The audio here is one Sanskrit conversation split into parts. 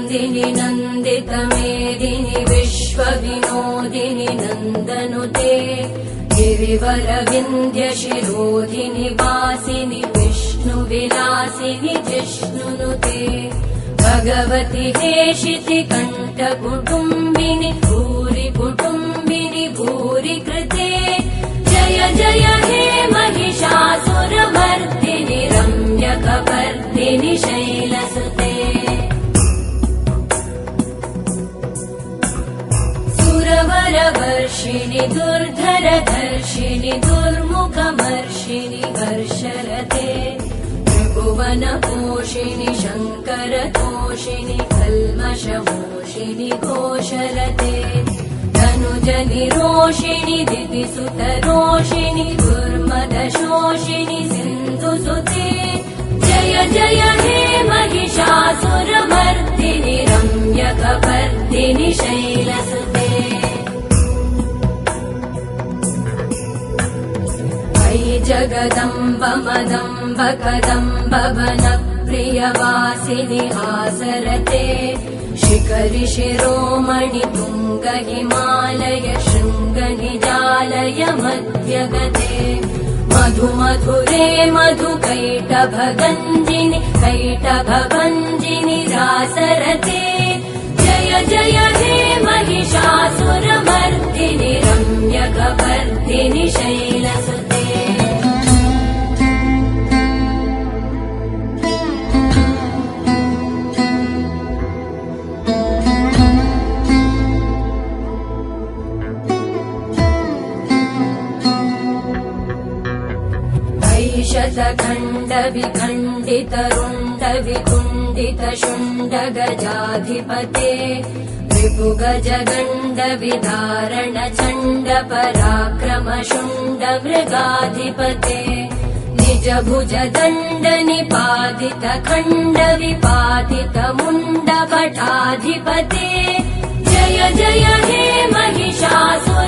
नन्दिनि नन्दितमेदिनि विश्वविनोदिनि नन्दनुते गिरिवरविन्ध्यशिरोधिनि वासिनि विष्णुविलासिनि जिष्णुनुते भगवति हेशिति कण्ठकुटुम्बिनि भूरि कुटुम्बिनि भूरि कृते जय जय हे महिषासुरमर्दिनि रम्यकपर्दिनि शैलसुते सुरवरवर्षिणि दुर्धरधर्षिणि दुर्मुखमर्षिणि हर्षरते त्रिभुवनपोषिणि शङ्करतोषिणि कल्मषमोषिणि घोषरते धनुजनिरोषिणि दितिसुतरोषिणि दुर्मदशोषिणि सिन्धुसुते जय जय हे महिषासुरमर्दिनि रम्यकपर्दिनि शैलसुते अयि जगदम्ब मदम्ब कदम्ब वनप्रियवासिनि आसरते शिखरि शिरोमणि तुङ्ग हिमालय शृङ्ग निजालय मध्यगते मधु मधुरे मधु कैटभगञ्जिनि कैटभभञ्जिनि रासरते जय जय हे महिषासुरमर्दिनि रम्यकपर्दिनि शैलसुते शतखण्ड विखण्डित रुण्ड विकुण्डित शुण्ड गजाधिपते रिपुगज गण्ड विदारण चण्ड पराक्रम शुण्ड मृगाधिपते निज भुज दण्ड निपातित खण्ड विपातित मुण्ड भटाधिपते जय जय हे महिषासुरमर्दिनि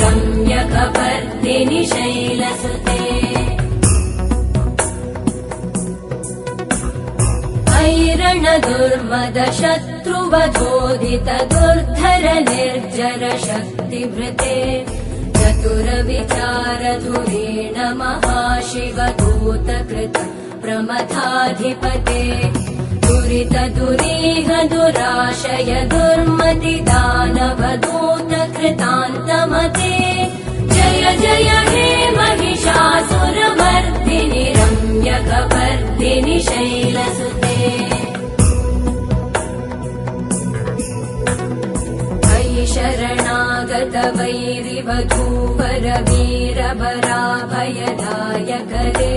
रम्यकपर्दिनि शैलसुते ऐरण दुर्मद शत्रुवधोदित दुर्धर निर्जर शक्तिभृते चतुर विचार धुरेण महाशिव दूतकृत प्रमथाधिपते दुरित दुरीह दुराशय दुर्मति दानव दूतकृतान्तमते जय जय हे महिषासुरमर्दिनि रम्यकपर्दिनि शैलसुते अयि शरणागत वैरिवधूवर वीरवराभयदायकरे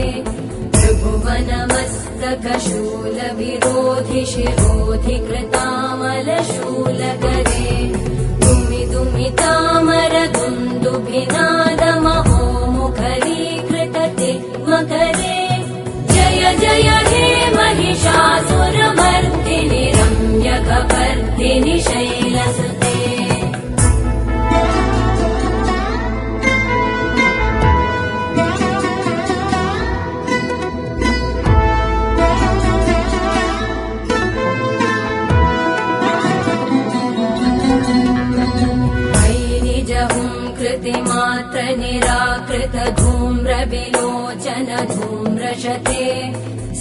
त्रिभुवनमस्तक शूलविरोधि शिरोधि कृतामलशूलकरे दुमि दुमि तामर दुन्दुभिनाद महोमुखरीकृतते मकरे जय जय हे महिषासुरमर्दिनि रम्यकपर्दिनि शैलसुते मात्र निराकृत धूम्र विलोचन धूम्रशते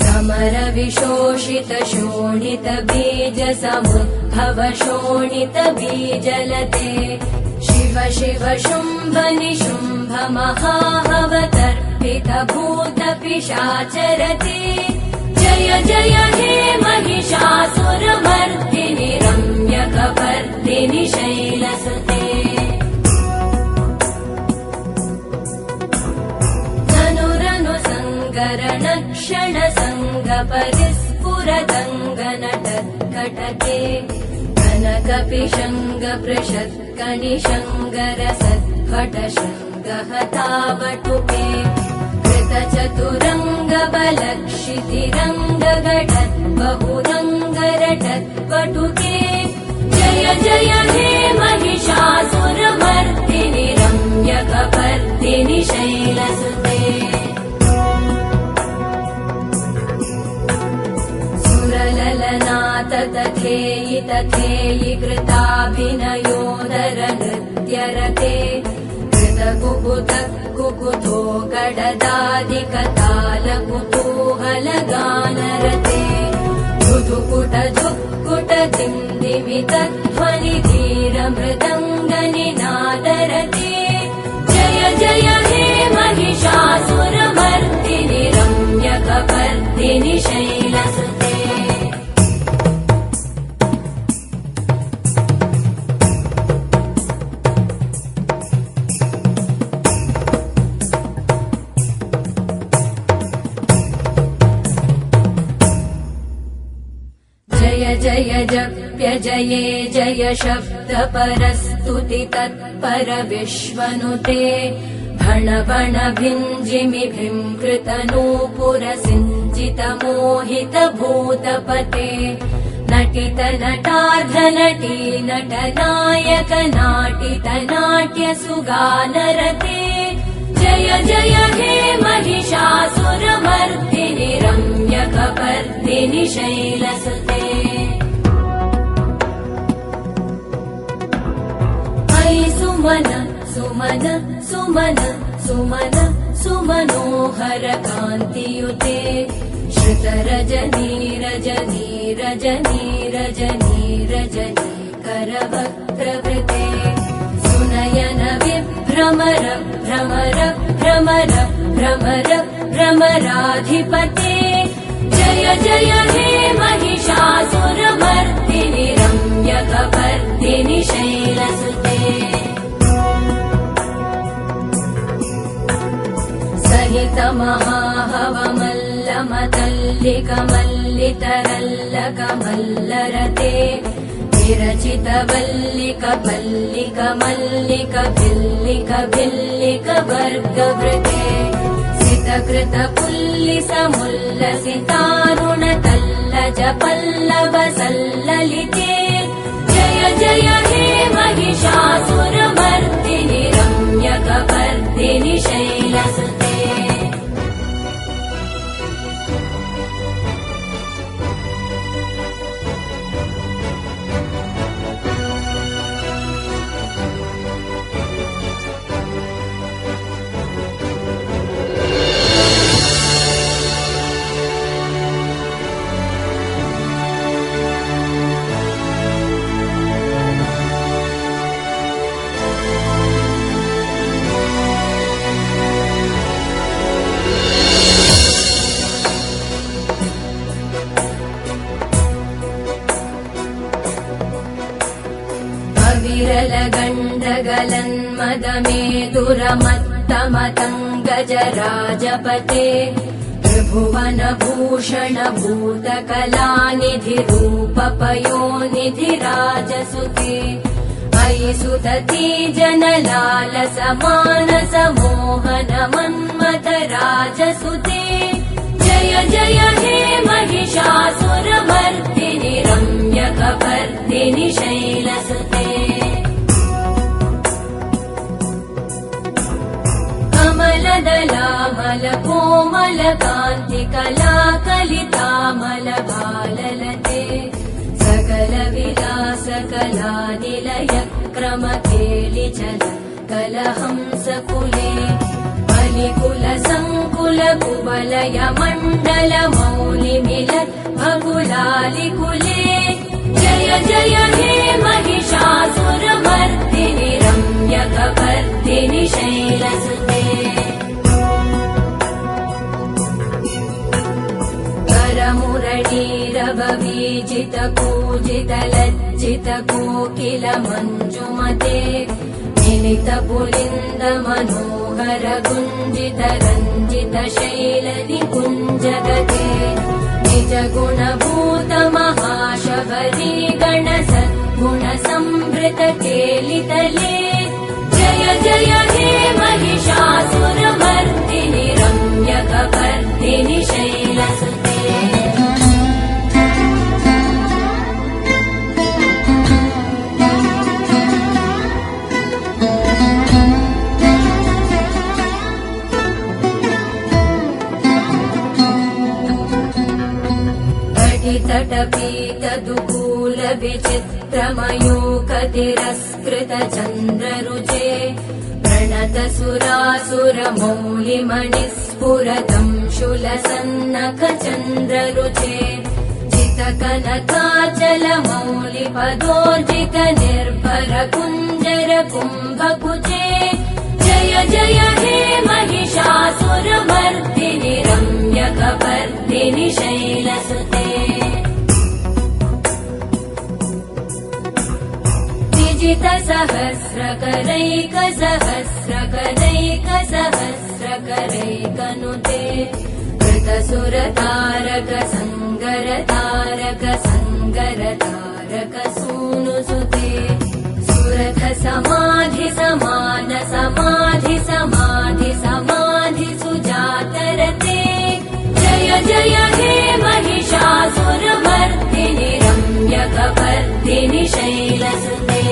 समर विशोषित शोणित बीज समुद्भव शोणित बीजलते शिव शिव शुम्भ निशुम्भ महाहवतर्पित भूत पिशाचरते जय जय हे महिषासुरमर्दिनि रम्यकपर्दिनि शैलसुते क्षण संग परिस्फुरदङ्ग नटत्कटके कनकपिशङ्ग पृषत्कनिशङ्ग रसद्भट शृङ्ग हतावटुके कृतचतुरङ्ग बलक्षितिरङ्ग घटत् बहुरङ्ग रटत् पटुके जय जय हे महिषासुरमर्दिनि रम्यकपर्दिनि शैलसुते तथेयि तथेयि कृताभिनयोदर नृत्यरते कृतकुकुत कुकुतो गडदादिकतालकुतूहलगानरते धुधुकुट झुक्कुट दिन्दिमितध्वनि धीरमृदङ्गनिनादरते जय जय हे महिषासुरमर्दिनि रम्यकपर्दिनि शैलसुते जय जय जप्य जये जय शब्द परस्तुति तत्पर विश्वनुते भण भण भिञ्जिमि भीङ्कृत नूपुर सिञ्चित मोहित भूतपते नटित नटार्ध नटी नट नायक नाटित नाट्य सुगानरते जय जय हे महिषासुरमर्दिनि रम्यकपर्दिनि शैलसुते अयि सुमन सुमन सुमन सुमन सुमनोहर कान्तियुते श्रुत रजनी रजनी रजनी रजनी रजनी करवक्त्रवृते सुनयन विभ्रमर भ्रमर भ्रमर भ्रमर भ्रमराधिपते जय जय हे महिषासुरमर्दिनि रम्यकपर्दिनि शैलसुते सहित महाहवमल्लमतल्लिकमल्लितरल्लकमल्लरते विरचित वल्लिक पल्लिक मल्लिक भिल्लिक भिल्लिक वर्गवृते सितकृत पुल्लिस मुल्लसितारुण तल्लज पल्लव सल्ललिते जय जय हे महिषासुरमर्दिनि रम्यकपर्दिनि शैलसुते विरलगण्डगलन्मदमेदुरमत्तमतङ्गजराजपते त्रिभुवनभूषण भूतकलानिधिरूपपयोनिधिराजसुते अयि सुदती जनलालसमानस मोहन मन्मथ राजसुते जय जय हे महिषासुरमर्दिनि रम्यकपर्दिनि शैलसुते कमलदलामल कोमल कान्ति कलाकलितामल भाललते सकल विलास कलानिलय क्रम केलिचल कलहंस कुले बलिकुल संकुल कुवलय मण्डल मौलि मिलत् भकुलालिकुले जय जय हे महिषासुरमर्दिनि रम्यकपर्दिनि शैलसुते करमुरलीरववीजित कूजित लज्जित कोकिल मञ्जुमते मिलित पुलिन्द मनोहर गुञ्जित रञ्जित शैल निकुञ्जगते निज गुणभूत महाशबरी गण सद्गुण संभृत केलितले जय जय हे महिषासुरमर्दिनि रम्यकपर्दिनि शैलसुते कटितटपीतदुकूलविचित्रमयूकतिरस्कृतचन्द्ररुचे प्रणतसुरासुरमौलिमणिस्फुरतम् शूलसन्नखचन्द्ररुचे जितकनकाचलमौलिपदोर्जितनिर्भरकुञ्जरकुम्भकुचे जय जय हे महिषासुरमर्दिनि रम्यकपर्दिनि शैलसुते विजितसहस्रकरैकसहस्रकरैकसहस्रकरैकनुते कृतसुरतारक संगरतारक संगरतारक सूनुसुते सुरथ समाधि समान समाधि समाधि समाधि सुजातरते जय जय हे महिषासुरमर्दिनि रम्यकपर्दिनि शैलसुते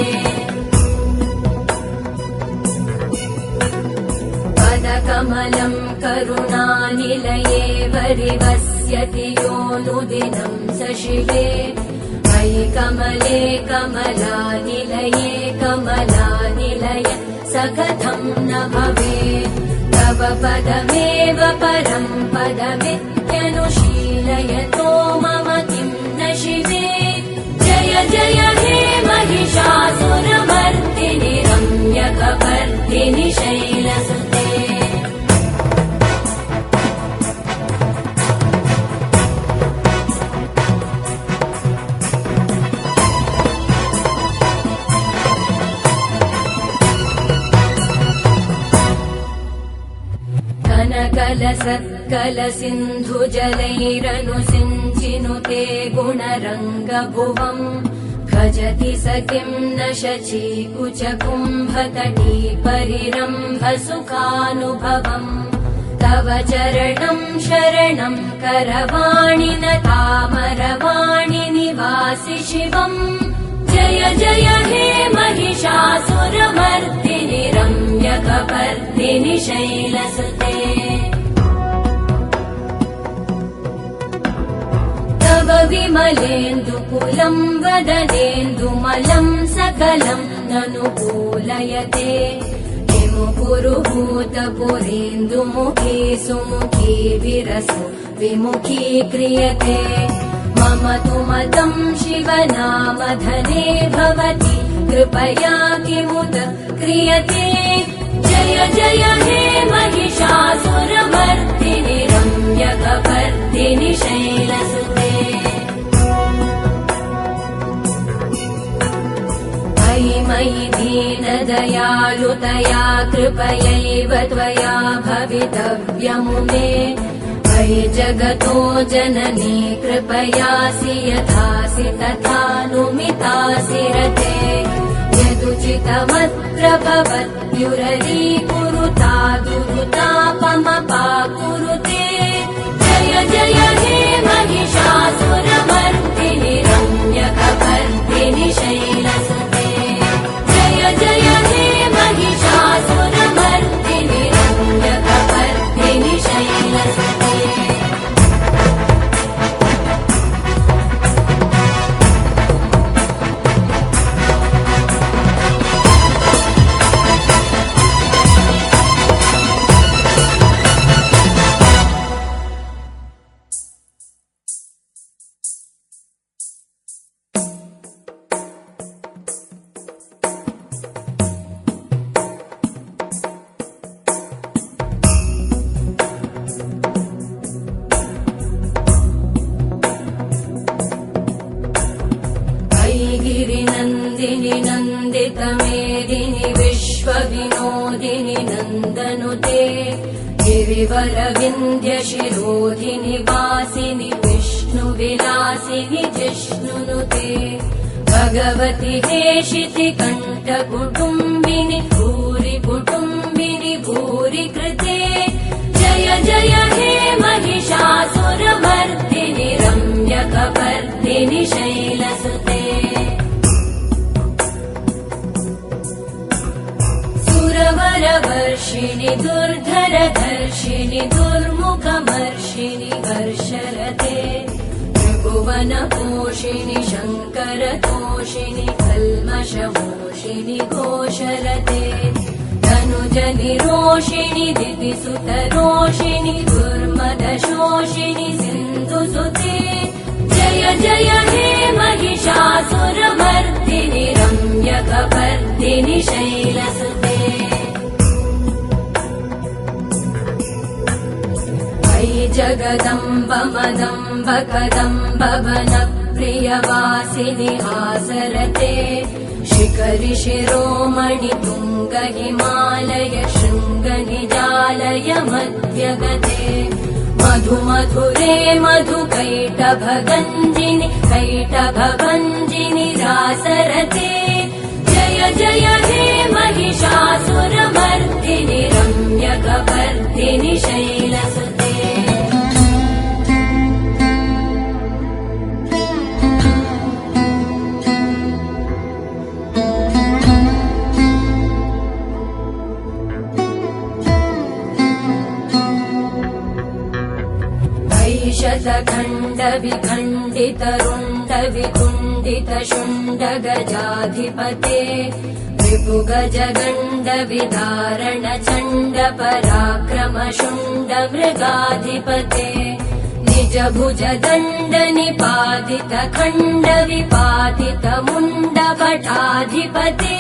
पदकमलम् करुणानिलये वरिवस्यति योऽनुदिनं स शिवे मयि कमले कमलानिलये कमलानिलय स कथं न भवेत् तव पदमेव परं पदमित्यनुशीलयतो मम किं न शिवे जय जय हे महिषासुरमर्दिनि रम्यकपर्दिनि शैलसुते कलसिन्धुजलैरनुसिञ्चिनुते गुणरङ्गभुवम् भजति स किं न शचीकुचकुम्भतटी परिरम्भसुखानुभवम् तव चरणं शरणं करवाणि न तामरवाणि निवासि शिवम् जय जय हे महिषासुरमर्दिनि रम्यकपर्दिनि शैलसुते तव विमलेन्दुकुलं वदनेन्दुमलं सकलं ननुकूलयते किमु पुरुहूतपुरेन्दुमुखी सुमुखी विरसो विमुखी क्रियते मम तु मतं शिवनामधने भवति कृपया किमुत क्रियते जय जय हे महिषासुरमर्दिनि रम्यकपर्दिनि शैलसुते मयि मयि दीनदयालुतया कृपयैव त्वया भवितव्यमुमे मयि जगतो जननी कृपयासि यथासि तथानुमितासि रते यदुचितमत्र भवत्युररीकुरुता दुरुतापमपाकुरुते जय जय हे महिषासुरमर्दिनि रम्यकपर्दिनि शैलसुते जय जय हे महिषासुरमर्दिनि रम्यकपर्दिनि शैलसुते गिरिनन्दिनि नन्दितमेदिनि विश्वविनोदिनि नन्दनुते गिरिवरविन्ध्यशिरोधिनि वासिनि विष्णुविलासिनि जिष्णुनुते भगवति हेशितिकण्ठकुटुम्बिनि भूरि कुटुम्बिनि भूरि कृते जय जय हे महिषासुरमर्दिनि रम्यकपर्दिनि शैलसुते सुरवरवर्षिणि दुर्धरधर्षिणि दुर्मुखमर्षिणि वर्षरते त्रिभुवनपोषिणि शङ्करतोषिणि कल्मषमोषिणि घोषरते तनुजनिरोषिणि दितिसुतरोषिणि दुर्मदशोषिणि सिन्धुसुते जय जय हे महिषासुरमर्दिनि रम्यकपर्दिनि शैलसुते अयि जगदम्ब मदम्ब कदम्ब वनप्रियवासिनि आसरते शिखरि शिरोमणि तुङ्ग हिमालय शृङ्ग निजालय मध्यगते मधु मधुरे मधु कैटभगञ्जिनि कैटभभञ्जिनि रासरते जय जय हे महिषासुरमर्दिनि रम्यकपर्दिनि शैलसुते शतखण्ड विखण्डित रुण्ड विकुण्डित शुण्ड गजाधिपते रिपुगज गण्ड विदारण चण्ड पराक्रम शुण्ड मृगाधिपते निज भुज दण्ड निपातित खण्ड विपातित मुण्ड भटाधिपते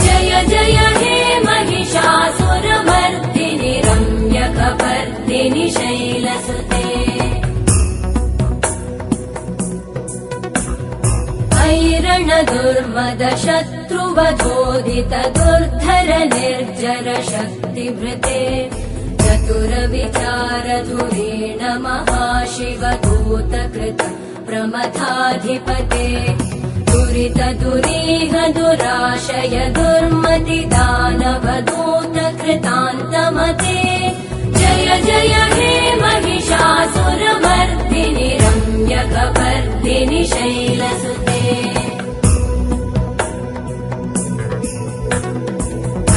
जय जय हे महिषासुरमर्दिनि रम्यकपर्दिनि शैलसुते ऐरण दुर्मद शत्रुवधोदित दुर्धर निर्जर शक्तिभृते चतुर विचार धुरेण महाशिव दूतकृत प्रमथाधिपते दुरित दुरीह दुराशय दुर्मति दानव दूत कृतान्तमते जय जय हे महिषासुरमर्दिनि रम्यकपर्दिनि शैलसुते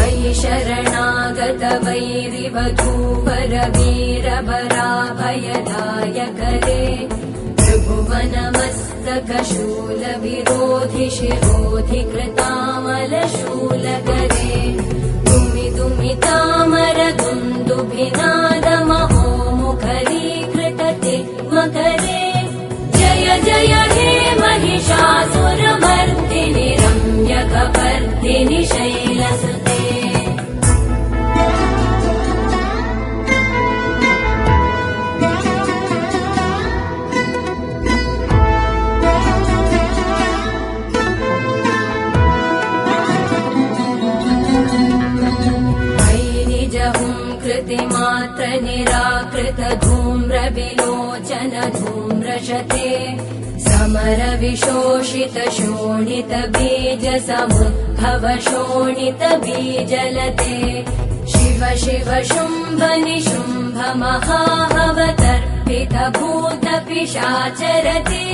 अयि शरणागत वैरिवधूवर वीरभराभयदायकरे त्रिभुवनमस्तक शूल विरोधि शिरोधि कृतामल शूलकरे दुमि दुमि तामर दुन्दुभिनाद महो मुखरीकृतते मकरे जय जय हे महिषासुरमर्दिनि रम्यकपर्दिनि शैलसुते मात्र निराकृत धूम्र विलोचन धूम्रशते समर विशोषित शोणित बीज समुद्भव शोणित बीजलते शिव शिव शुम्भ निशुम्भ महाहवतर्पित भूत पिशाचरते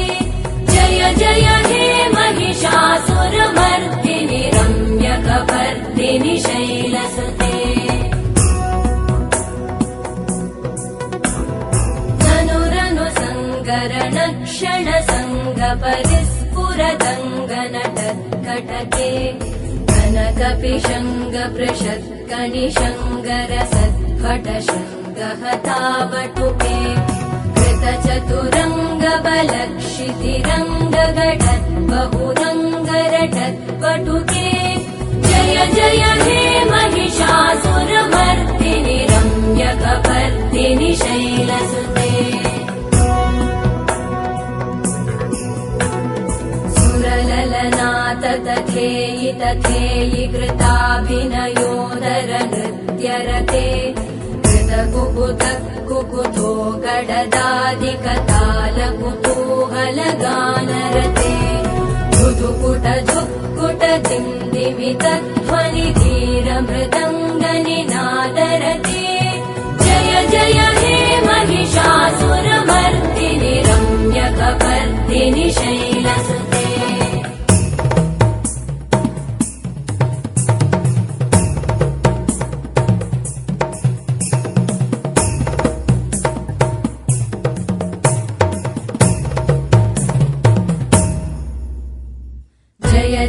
जय जय हे महिषासुरमर्दिनि रम्यकपर्दिनि शैलसुते क्षण संग परिस्फुरदङ्गनटत्कटके कनकपिशङ्ग पृषत्कनिशङ्गर सत्फट शृङ्गहतावटुके कृतचतुरङ्ग बलक्षितिरङ्ग घटत् बहुरङ्गरटत्पटुके जय जय हे महिषासुरमर्दिनि रम्यकपर्दिनि शैलसुते ललनाथ तथेयि तथेयि कृताभिनयोदर नृत्यरते कृतकुकुत कुकुतो गडदादिकताल कुतूहलगानरते धुधुकुट धुक्कुट दिन्दिमित ध्वनि धीर मृदङ्गनिनादरते जय जय हे महिषासुरमर्दिनि रम्यकपर्दिनि शैलसुते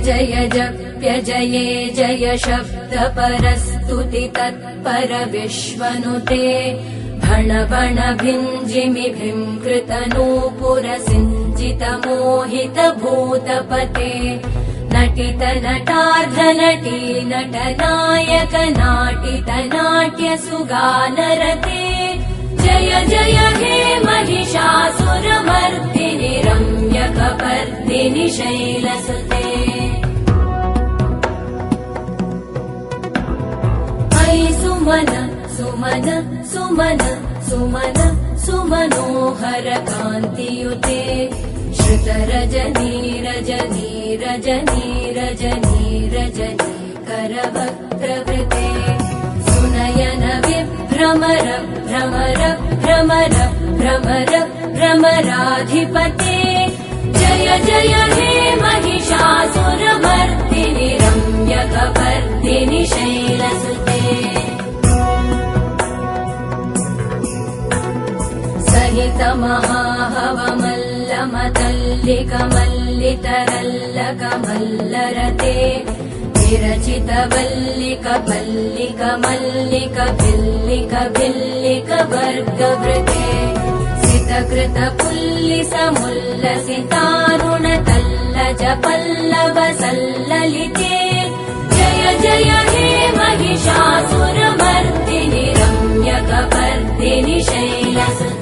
जय जप्य जये जय शब्द परस्तुति तत्पर विश्वनुते भण भण भिञ्जिमि भीङ्कृत नूपुर सिञ्चित मोहित भूतपते नटित नटार्ध नटी नट नायक नाटित नाट्य सुगानरते जय जय हे महिषासुरमर्दिनि रम्यकपर्दिनि शैलसुते अयि सुमन सुमन सुमन सुमन सुमनोहर कान्तियुते श्रुत रजनी रजनी रजनी रजनी रजनी करवक्त्रवृते सुनयन विभ्रमर भ्रमर भ्रमर भ्रमर भ्रमराधिपते जय जय हे महिषासुरमर्दिनि रम्यकपर्दिनि शैलसुते सहित महाहवमल्लमतल्लिकमल्लितरल्लकमल्लरते विरचित वल्लिक पल्लिक मल्लिक भिल्लिक भिल्लिक वर्गवृते सितकृत पुल्लिस मुल्लसितारुण तल्लज पल्लव सल्ललिते जय जय हे महिषासुरमर्दिनि रम्यकपर्दिनि शैलसुते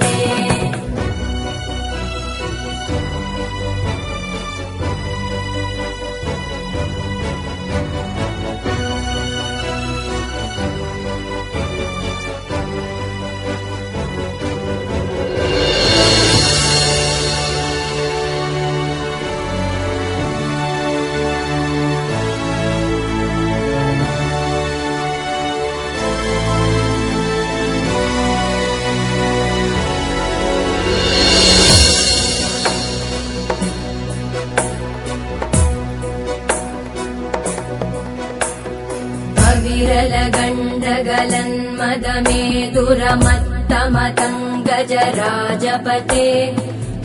विरलगण्डगलन्मदमेदुरमत्तमतङ्गजराजपते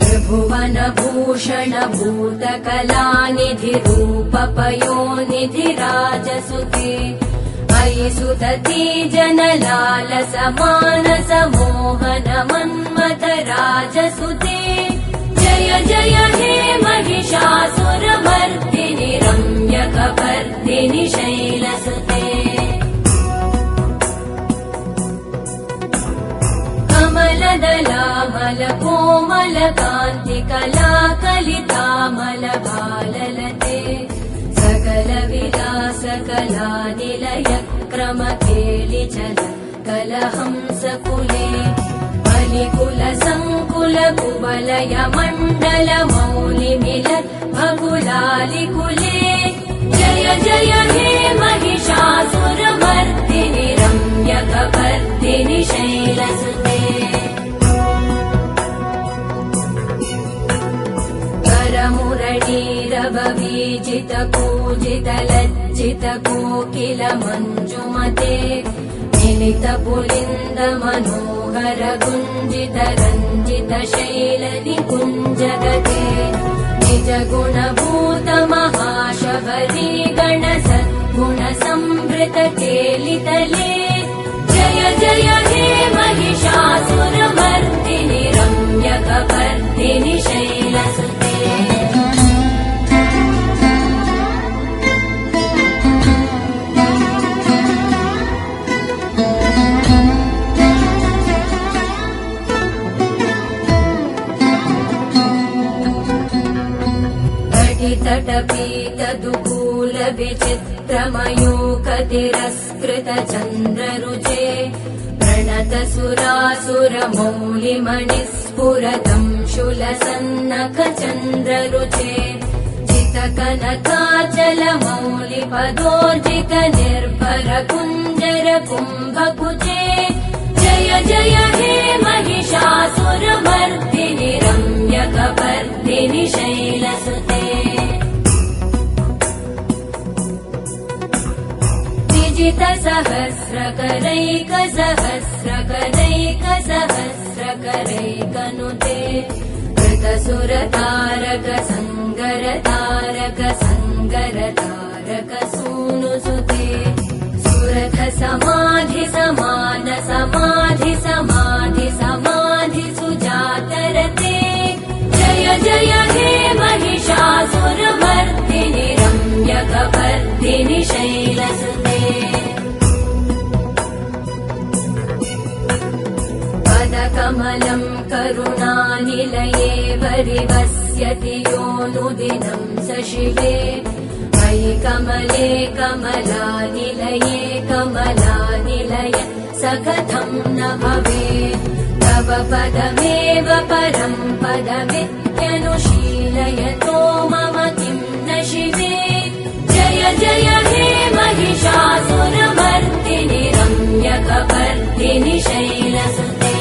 त्रिभुवनभूषण भूतकलानिधिरूपपयोनिधिराजसुते अयि सुदती जनलालसमानस मोहन मन्मथ राजसुते जय जय हे महिषासुरमर्दिनि रम्यकपर्दिनि शैलसुते कमलदलामल कोमल कान्ति कलाकलितामल भाललते सकल विलास कलानिलय क्रम केलिचल कलहंस कुले बलिकुल संकुल कुवलय मण्डल मौलिमिल भकुलालिकुले जय जय हे महिषासुरमर्दिनि रम्यकपर्दिनि शैलसुते करमुरलीरववीजित कूजित लज्जित कोकिल मञ्जुमते मिलित पुलिन्द मनोहर गुञ्जित रञ्जित शैल निकुञ्जगते निज गुणभूत महाशबरी गण सद्गुण संवृत केलितले जय जय हे महिषासुरमर्दिनि रम्यकपर्दिनि शैलसुते तटपीत दुकूल विचित्रमयूक तिरस्कृत चन्द्ररुचे प्रणत सुरासुर मौलिमणिस्फुरतं शूलसन्नख चन्द्ररुचे चित कनकाचल मौलि पदोर्जित निर्भर कुञ्जर कुम्भकुचे जय जय हे महिषासुरमर्दिनि रम्यकपर्दिनि शैलसुते विजित सहस्रकरैक सहस्रकरैक सहस्रकरैकनुते कृत सुरतारक संगर समाधि समान समाधि समाधि समाधि सुजातरते जय जय हे महिषासुरमर्दिनि रम्यकपर्दिनि शैलसुते पदकमलं करुणानिलये वरिवस्यति योऽनुदिनं स शिवे मयि कमले कमलानिलये कमलानिलय स कथं न भवेत् तव पदमेव परं पदमित्यनुशीलयतो मम किं न शिवे जय जय हे महिषासुरमर्दिनि रम्यकपर्दिनि शैलसुते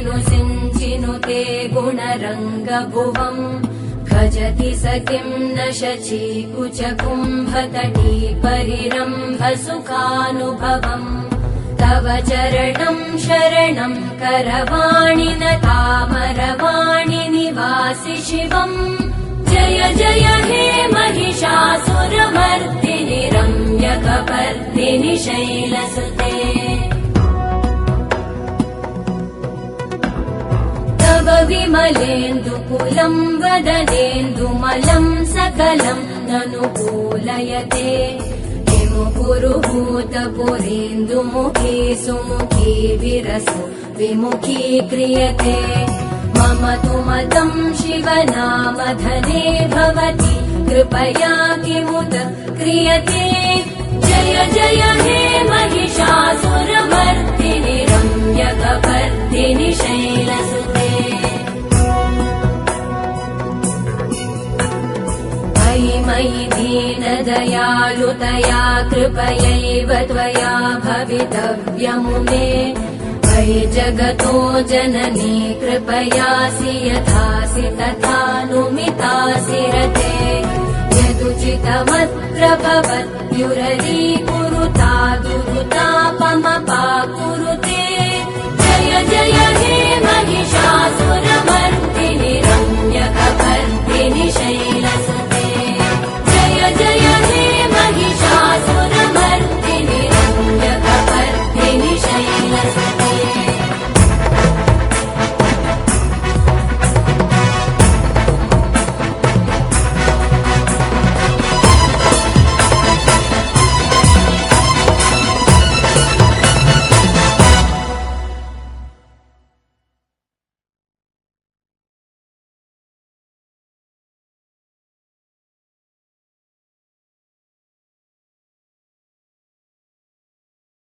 कलसिन्धुजलैरनुसिञ्चिनुते गुणरङ्गभुवम् भजति स किं न शचीकुचकुम्भतटी परिरम्भसुखानुभवम् तव चरणं शरणं करवाणि न तामरवाणि निवासि शिवम् जय जय हे महिषासुरमर्दिनि रम्यकपर्दिनि शैलसुते तव विमलेन्दुकुलं वदनेन्दुमलं सकलं ननुकूलयते किमु पुरुहूतपुरेन्दुमुखी सुमुखी विरसो विमुखी क्रियते मम तु मतं शिवनामधने भवति कृपया किमुत क्रियते जय जय हे महिषासुरमर्दिनि रम्यकपर्दिनि शैलसुते मयि मयि दीनदयालुतया कृपयैव त्वया भवितव्यमुमे मयि जगतो जननी कृपयासि यथासि तथानुमितासि रते यदुचितमत्र भवत्युररीकुरुता दुरुतापमपाकुरु